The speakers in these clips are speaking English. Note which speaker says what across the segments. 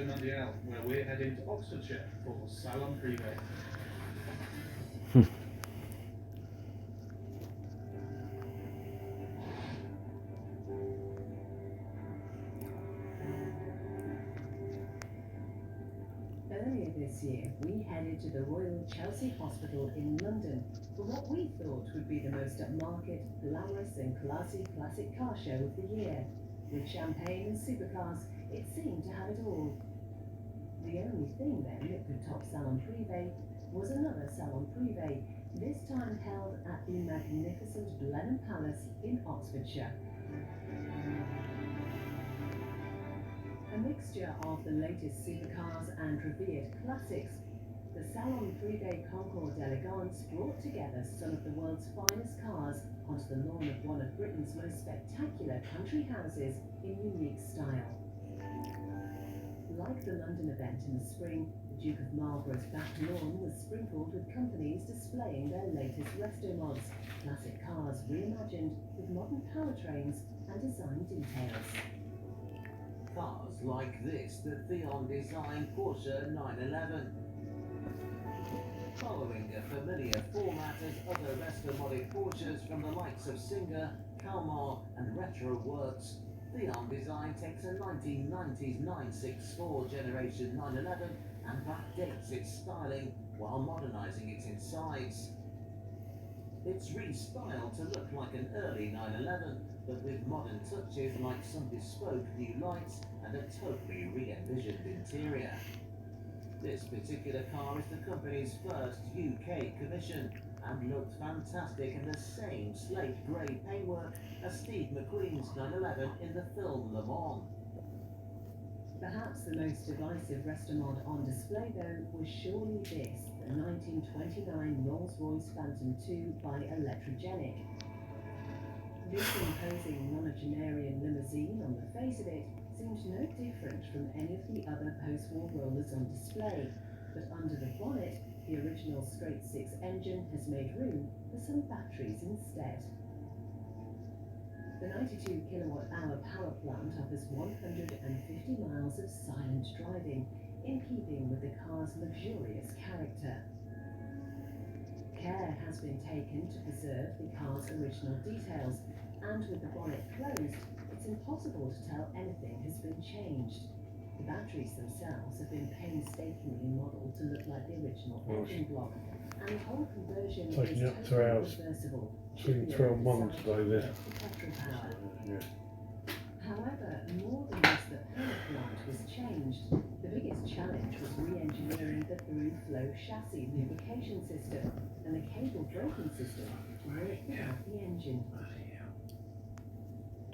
Speaker 1: Auto Mundial, where we're heading to Oxfordshire for Salon Privé.
Speaker 2: Earlier this year, we headed to the Royal Chelsea Hospital in London for what we thought would be the most upmarket, glamorous and classy classic car show of the year. With champagne and supercars, it seemed to have it all. The only thing then that could top Salon Privé was another Salon Privé, this time held at the magnificent Blenheim Palace in Oxfordshire. A mixture of the latest supercars and revered classics, the Salon Privé Concours d'Elegance brought together some of the world's finest cars onto the lawn of one of Britain's most spectacular country houses in unique style. Like the London event in the spring, the Duke of Marlborough's back lawn was sprinkled with companies displaying their latest resto mods, classic cars reimagined with modern powertrains and design details.
Speaker 3: Cars like this, the Theon-designed Porsche 911. Following a familiar format as other resto-modic Porsches from the likes of Singer, Kalmar and Retro Works, Theon Design takes a 1990s 964 generation 911 and backdates its styling while modernising its insides. It's restyled to look like an early 911, but with modern touches like some bespoke new lights and a totally re-envisioned interior. This particular car is the company's first UK commission and looked fantastic in the same slate grey paintwork as Steve McQueen's 911 in the film Le Mans.
Speaker 2: Perhaps the most divisive resto-mod on display though was surely this, the 1929 Rolls-Royce Phantom II by Electrogenic. This imposing nonagenarian limousine on the face of it seemed no different from any of the other post-war rollers on display, but under the bonnet, the original straight-six engine has made room for some batteries instead. The 92 kilowatt-hour power plant offers 150 miles of silent driving, in keeping with the car's luxurious character. Care has been taken to preserve the car's original details, and with the bonnet closed, it's impossible to tell anything has been changed. The batteries themselves have been painstakingly modelled to look like the original engine block, and the whole conversion is totally reversible.
Speaker 4: 12 months today, this.
Speaker 2: Yeah. However, more than just the power plant was changed, the biggest challenge was re-engineering the through-flow chassis lubrication system and the cable braking system to work without the engine.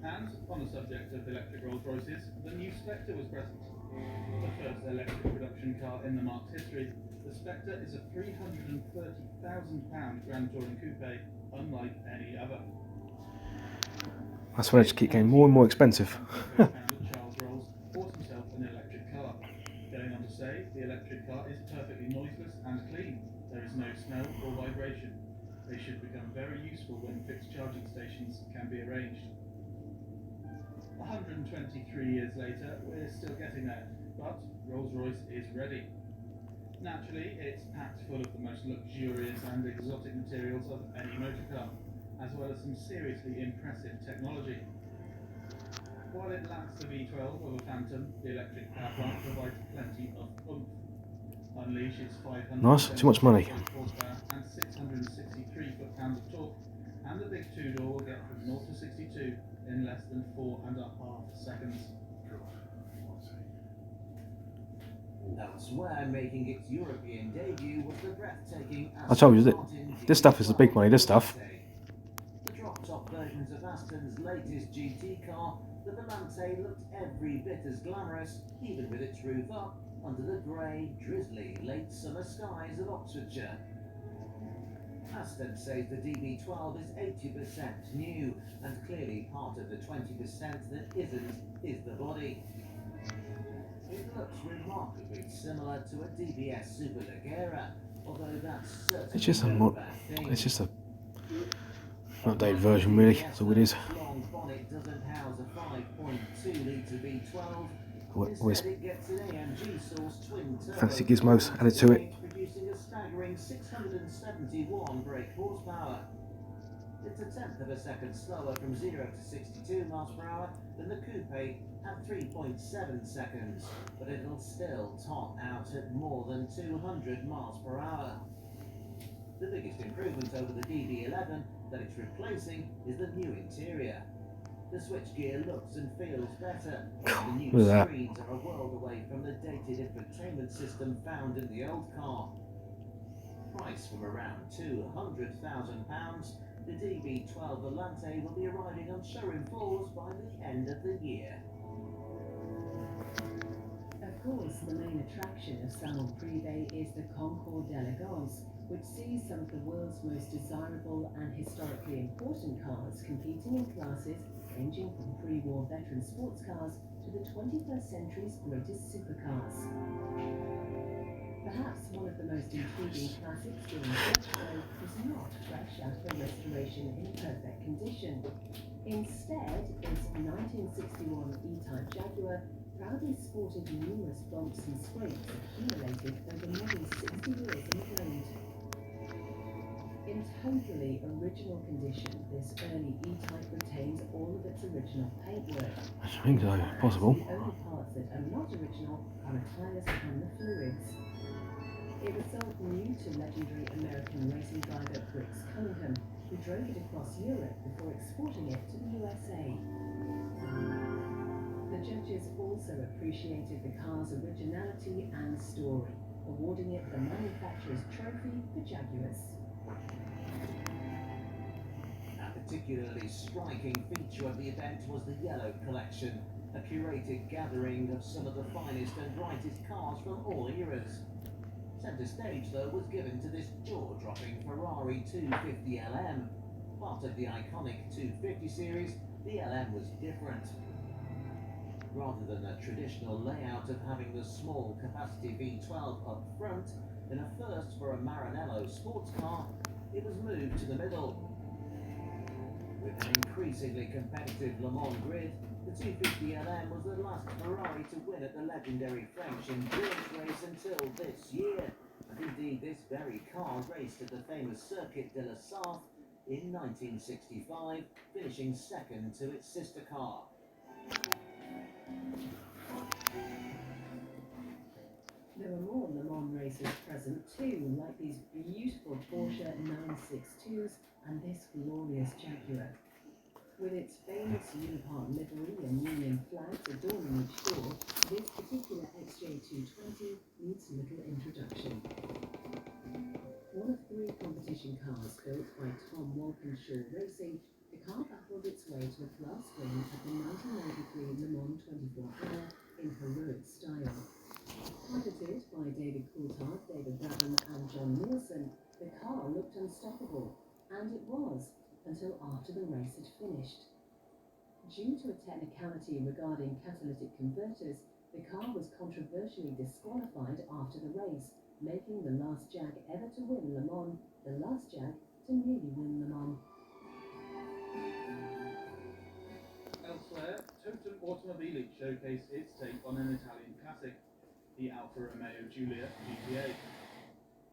Speaker 1: And on the subject of electric Rolls-Royces, the new Spectre was present. The first electric production car in the marque's history, the Spectre is a £330,000 Grand Touring coupe, unlike any other.
Speaker 5: That's when it just keep getting more and more expensive.
Speaker 1: Charles Rolls bought himself an electric car. Going on to say, the electric car is perfectly noiseless and clean. There is no smell or vibration. They should become very useful when fixed charging stations can be arranged. 123 years later, we're still getting there, but Rolls-Royce is ready. Naturally, it's packed full of the most luxurious and exotic materials of any motor car, as well as some seriously impressive technology. While it lacks the V12 of a Phantom, the electric power plant provides plenty of oomph. Unleash its 500
Speaker 5: Nice, too much money.
Speaker 1: horsepower and 663 foot-pounds of torque, and the big two-door will get from 0 to 62 in less than 4.5 seconds.
Speaker 3: Elsewhere, making its European debut was the breathtaking
Speaker 5: I told you that this stuff is the big money, this stuff.
Speaker 3: The drop-top versions of Aston's latest GT car, the Volante looked every bit as glamorous, even with its roof up, under the grey, drizzly, late summer skies of Oxfordshire. Aston says the DB12 is 80% new, and clearly part of the 20% that isn't is the body. It looks remarkably similar to a DBS Superleggera, although that's certainly
Speaker 5: It's just a
Speaker 3: no bad thing.
Speaker 5: it's just a updated version, really. That's all it is.
Speaker 3: Long bonnet doesn't house a 5.2 litre V12, Instead, it gets an AMG Source twin turbo
Speaker 5: fancy gizmos added to it.
Speaker 3: producing a staggering 671 brake horsepower. It's a tenth of a second slower from 0 to 62 miles per hour than the coupe at 3.7 seconds, but it'll still top out at more than 200 miles per hour. The biggest improvement over the DB11 that it's replacing is the new interior. The switchgear looks and feels better. The new
Speaker 5: Look at that.
Speaker 3: screens are a world away from the dated infotainment system found in the old car. Priced from around £200,000, the DB12 Volante will be arriving on showroom floors by the end of the year.
Speaker 2: Of course, the main attraction of Salon Privé is the Concours d'Elegance, which sees some of the world's most desirable and historically important cars competing in classes ranging from pre-war veteran sports cars to the 21st century's greatest supercars. Perhaps one of the most intriguing classics during the show was not fresh out of a restoration in perfect condition. Instead, its 1961 E-Type Jaguar proudly sported numerous bumps and scrapes accumulated over more than 60 years in the road. In totally original condition, this early E-Type retains all of its original paintwork.
Speaker 5: I think so, possible.
Speaker 2: The only parts that are not original are the tyres and the fluids. It was sold new to legendary American racing driver Brooks Cunningham, who drove it across Europe before exporting it to the USA. The judges also appreciated the car's originality and story, awarding it the manufacturer's trophy for Jaguars.
Speaker 3: A particularly striking feature of the event was the Yellow Collection, a curated gathering of some of the finest and brightest cars from all eras. Centre stage, though, was given to this jaw-dropping Ferrari 250 LM. Part of the iconic 250 series, the LM was different. Rather than a traditional layout of having the small capacity V12 up front, in a first for a Maranello sports car, it was moved to the middle. With an increasingly competitive Le Mans grid, the 250 LM was the last Ferrari to win at the legendary French endurance race until this year. And indeed, this very car raced at the famous Circuit de la Sarthe in 1965, finishing second to its sister car.
Speaker 2: There were more Le Mans racers present too, like these beautiful Porsche 962s and this glorious Jaguar. With its famous Unipart livery and Union flags adorning each door, this particular XJ220 needs little introduction. One of 3 competition cars built by Tom Walkinshaw Racing, the car battled its way to a class win at the 1993 Le Mans 24-hour in heroic style. Piloted by David Coulthard, David Brabham and John Nielsen, the car looked unstoppable, and it was, until after the race had finished. Due to a technicality regarding catalytic converters, the car was controversially disqualified after the race, making the last Jag ever to win Le Mans the last Jag to nearly win Le Mans.
Speaker 1: Elsewhere, Totem Automobili showcased its take on an Italian classic, the Alfa Romeo Giulia GTA.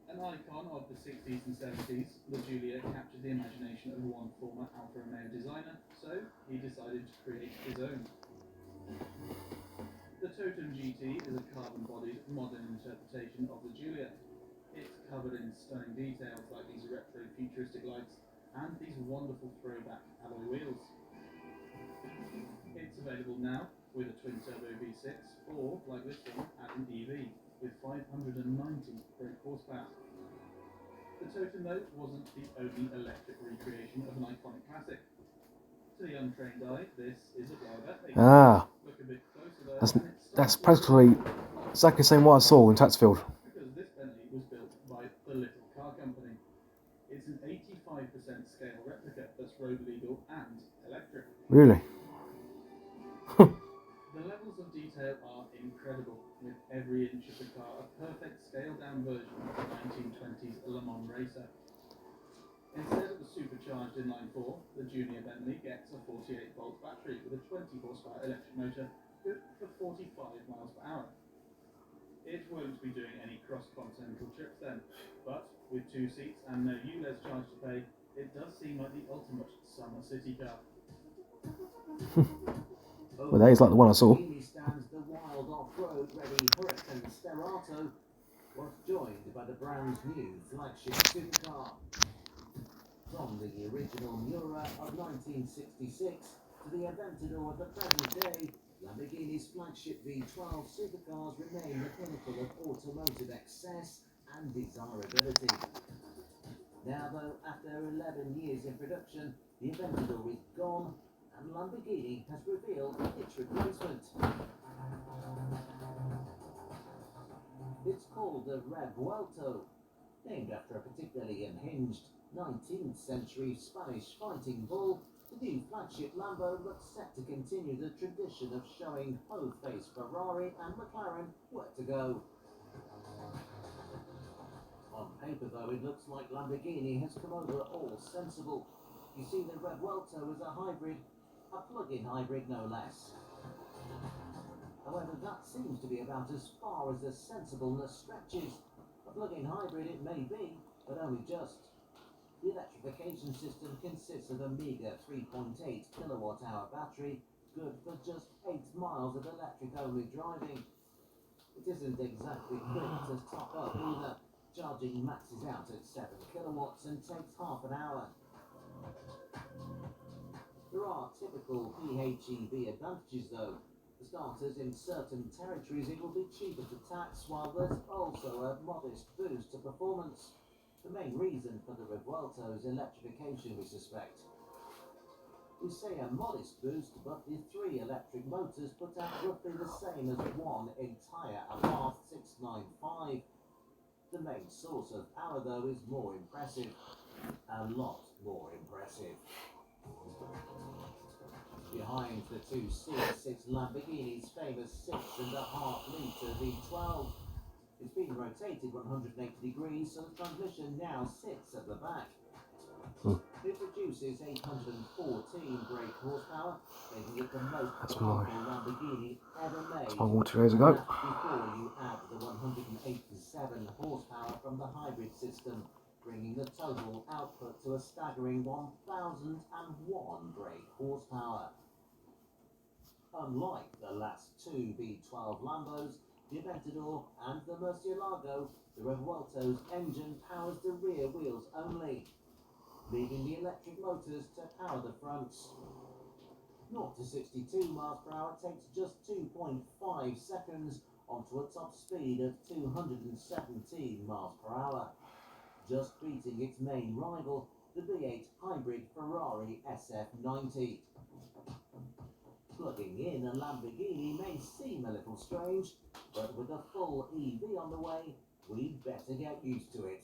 Speaker 1: An icon of the 60s and 70s, the Giulia captured the imagination of one former Alfa Romeo designer, so he decided to create his own. The Totem GT is a carbon-bodied, modern interpretation of the Giulia. It's covered in stunning details like these retro-futuristic lights and these wonderful throwback alloy wheels. It's available now with a twin-turbo V6, or, like this one, add an EV with 590 brake horsepower. The Totem, though, wasn't the only electric recreation of an iconic classic. To the untrained eye, this is a blower Bentley. Look a bit closer though,
Speaker 5: That's practically exactly the same what I saw in Tatsfield.
Speaker 1: because this Bentley was built by the Little Car Company. It's an 85% scale replica that's road legal and electric.
Speaker 5: Really?
Speaker 1: The levels of detail are incredible, with every inch of the car a perfect scaled-down version of the 1920s Le Mans racer. Instead of the supercharged inline-4, the Junior Bentley gets a 48-volt battery with a 20 horsepower electric motor good for 45 miles per hour. It won't be doing any cross-continental trips then, but with 2 seats and no ULEZ charge to pay, it does seem like the ultimate summer city car.
Speaker 5: Well, that is like the one I saw.
Speaker 3: Stands the wild off-road ready Hurricane Sterato, was joined by the brand's new flagship supercar. From the original Miura of 1966 to the Aventador of the present day, Lamborghini's flagship V12 supercars remain the pinnacle of automotive excess and desirability. Now though, after 11 years in production, the Aventador is gone and Lamborghini has revealed its replacement. It's called the Revuelto, named after a particularly unhinged 19th century Spanish fighting bull. The new flagship Lambo looks set to continue the tradition of showing ho-faced Ferrari and McLaren where to go. On paper though, it looks like Lamborghini has come over all sensible. You see, the Revuelto is a hybrid, a plug-in hybrid no less. However, that seems to be about as far as the sensibleness stretches. A plug-in hybrid it may be, but only just. The electrification system consists of a meager 3.8 kilowatt-hour battery, good for just 8 miles of electric-only driving. It isn't exactly quick to top up either. Charging maxes out at 7 kilowatts and takes half an hour. There are typical PHEV advantages though. For starters, in certain territories it will be cheaper to tax, while there's also a modest boost to performance. The main reason for the Revuelto's electrification, we suspect. We say a modest boost, but the 3 electric motors put out roughly the same as one entire Abarth 695. The main source of power though is more impressive. A lot more impressive. Behind the 2 seats sits Lamborghini's famous 6.5-litre V12. It's been rotated 180 degrees, so the transmission now sits at the back. It produces 814 brake horsepower, making it the most powerful Lamborghini ever made.
Speaker 5: That's my water days ago.
Speaker 3: Before you add the 187 horsepower from the hybrid system, bringing the total output to a staggering 1001 brake horsepower. Unlike the last 2 V12 Lambos, the Aventador and the Murcielago, the Revuelto's engine powers the rear wheels only, leaving the electric motors to power the fronts. 0 to 62 miles per hour takes just 2.5 seconds onto a top speed of 217 miles per hour, just beating its main rival, the V8 hybrid Ferrari SF90. Plugging in a Lamborghini may seem a little strange, but with a full EV on the way, we'd better get used to it.